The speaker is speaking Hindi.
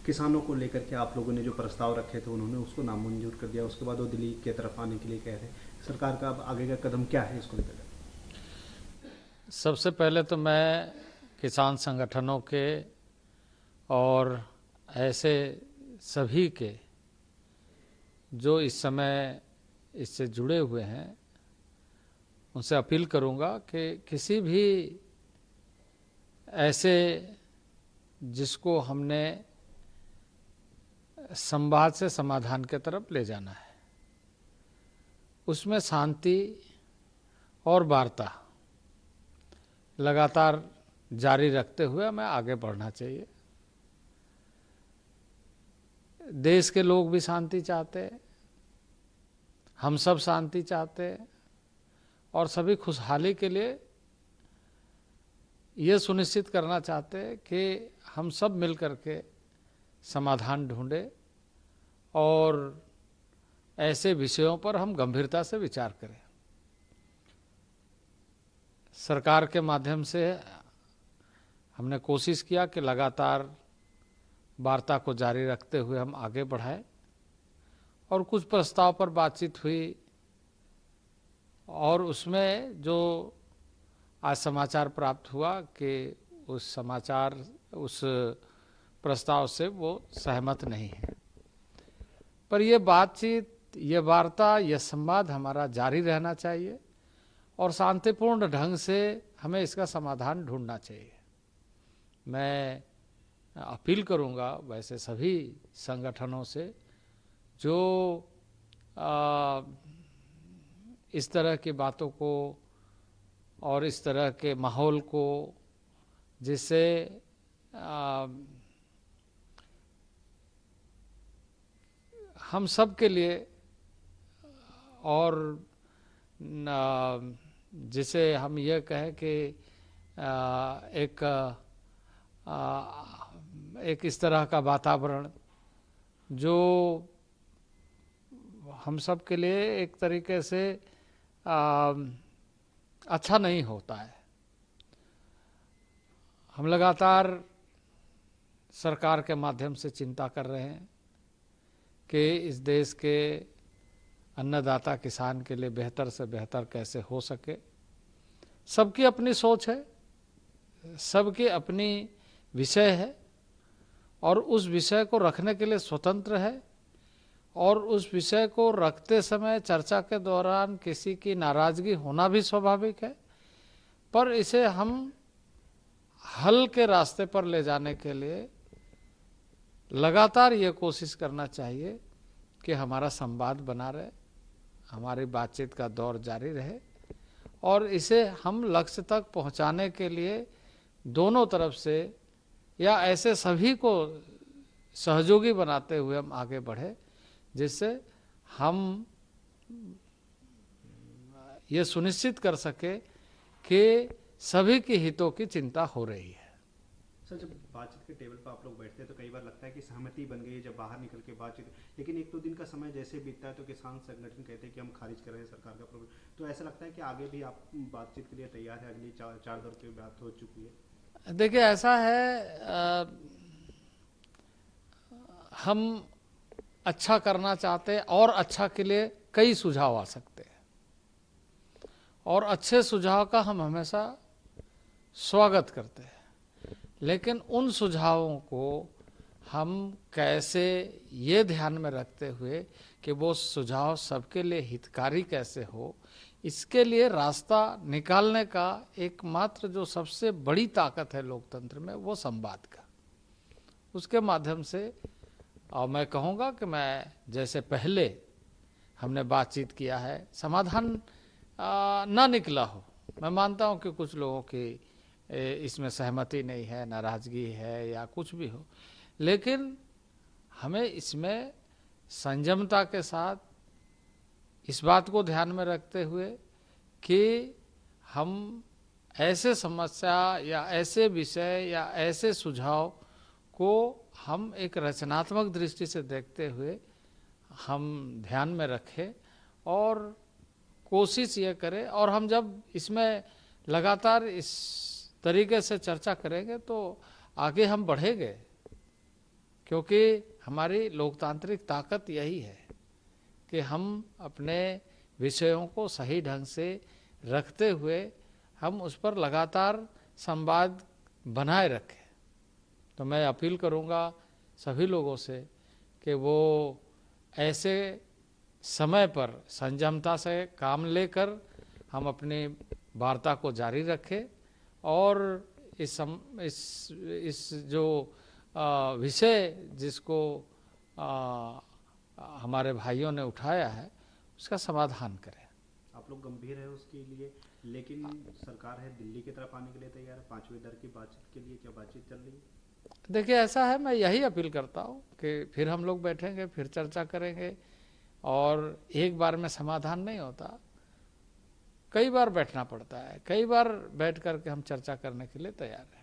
किसानों को लेकर के आप लोगों ने जो प्रस्ताव रखे थे उन्होंने उसको नामंजूर कर दिया, उसके बाद वो दिल्ली की तरफ आने के लिए कह रहे हैं। सरकार का अब आगे का कदम क्या है इसको लेकर? सबसे पहले तो मैं किसान संगठनों के और ऐसे सभी के जो इस समय इससे जुड़े हुए हैं उनसे अपील करूंगा कि किसी भी ऐसे जिसको हमने संवाद से समाधान की तरफ ले जाना है उसमें शांति और वार्ता लगातार जारी रखते हुए हमें आगे बढ़ना चाहिए। देश के लोग भी शांति चाहते, हम सब शांति चाहते और सभी खुशहाली के लिए ये सुनिश्चित करना चाहते कि हम सब मिलकर के समाधान ढूंढे और ऐसे विषयों पर हम गंभीरता से विचार करें। सरकार के माध्यम से हमने कोशिश किया कि लगातार वार्ता को जारी रखते हुए हम आगे बढ़ाएं और कुछ प्रस्ताव पर बातचीत हुई और उसमें जो आज समाचार प्राप्त हुआ कि उस प्रस्ताव से वो सहमत नहीं है। पर ये बातचीत, ये वार्ता, ये संवाद हमारा जारी रहना चाहिए और शांतिपूर्ण ढंग से हमें इसका समाधान ढूंढना चाहिए। मैं अपील करूंगा वैसे सभी संगठनों से जो इस तरह की बातों को और इस तरह के माहौल को जिससे हम सब के लिए और जिसे हम ये कहें कि एक इस तरह का वातावरण जो हम सब के लिए एक तरीके से अच्छा नहीं होता है। हम लगातार सरकार के माध्यम से चिंता कर रहे हैं कि इस देश के अन्नदाता किसान के लिए बेहतर से बेहतर कैसे हो सके। सबकी अपनी सोच है, सबकी अपनी विषय है और उस विषय को रखने के लिए स्वतंत्र है और उस विषय को रखते समय चर्चा के दौरान किसी की नाराजगी होना भी स्वाभाविक है। पर इसे हम हल के रास्ते पर ले जाने के लिए लगातार ये कोशिश करना चाहिए कि हमारा संवाद बना रहे, हमारी बातचीत का दौर जारी रहे और इसे हम लक्ष्य तक पहुंचाने के लिए दोनों तरफ से या ऐसे सभी को सहयोगी बनाते हुए हम आगे बढ़े, जिससे हम ये सुनिश्चित कर सके कि सभी के हितों की चिंता हो रही है। सर, जब बातचीत के टेबल पर आप लोग बैठते हैं तो कई बार लगता है कि सहमति बन गई है जब बाहर निकल के बातचीत, लेकिन एक दो दिन का समय जैसे बीतता है तो किसान संगठन कहते हैं कि हम खारिज कर रहे हैं सरकार का प्रोग्राम। तो ऐसा लगता है कि आगे भी आप बातचीत के लिए तैयार है? अगली चार दौर की बात हो चुकी है। देखिए ऐसा है, हम अच्छा करना चाहते हैं और अच्छा के लिए कई सुझाव आ सकते हैं और अच्छे सुझाव का हम हमेशा स्वागत करते हैं, लेकिन उन सुझावों को हम कैसे ये ध्यान में रखते हुए कि वो सुझाव सबके लिए हितकारी कैसे हो, इसके लिए रास्ता निकालने का एकमात्र जो सबसे बड़ी ताकत है लोकतंत्र में वो संवाद का। उसके माध्यम से और मैं कहूँगा कि मैं जैसे पहले हमने बातचीत किया है, समाधान ना निकला हो, मैं मानता हूँ कि कुछ लोगों की इसमें सहमति नहीं है, नाराजगी है या कुछ भी हो, लेकिन हमें इसमें संयमता के साथ इस बात को ध्यान में रखते हुए कि हम ऐसे समस्या या ऐसे विषय या ऐसे सुझाव को हम एक रचनात्मक दृष्टि से देखते हुए हम ध्यान में रखें और कोशिश ये करें। और हम जब इसमें लगातार इस तरीके से चर्चा करेंगे तो आगे हम बढ़ेंगे। क्योंकि हमारी लोकतांत्रिक ताकत यही है कि हम अपने विषयों को सही ढंग से रखते हुए हम उस पर लगातार संवाद बनाए रखें। तो मैं अपील करूंगा सभी लोगों से कि वो ऐसे समय पर संयमता से काम लेकर हम अपनी वार्ता को जारी रखें और इस जो विषय जिसको हमारे भाइयों ने उठाया है उसका समाधान करें। आप लोग गंभीर है उसके लिए, लेकिन सरकार है दिल्ली की तरफ आने के लिए तैयार है 5वें दर की बातचीत के लिए, क्या बातचीत चल रही है? देखिए ऐसा है, मैं यही अपील करता हूँ कि फिर हम लोग बैठेंगे, फिर चर्चा करेंगे और एक बार में समाधान नहीं होता, कई बार बैठना पड़ता है, कई बार बैठ करके हम चर्चा करने के लिए तैयार हैं।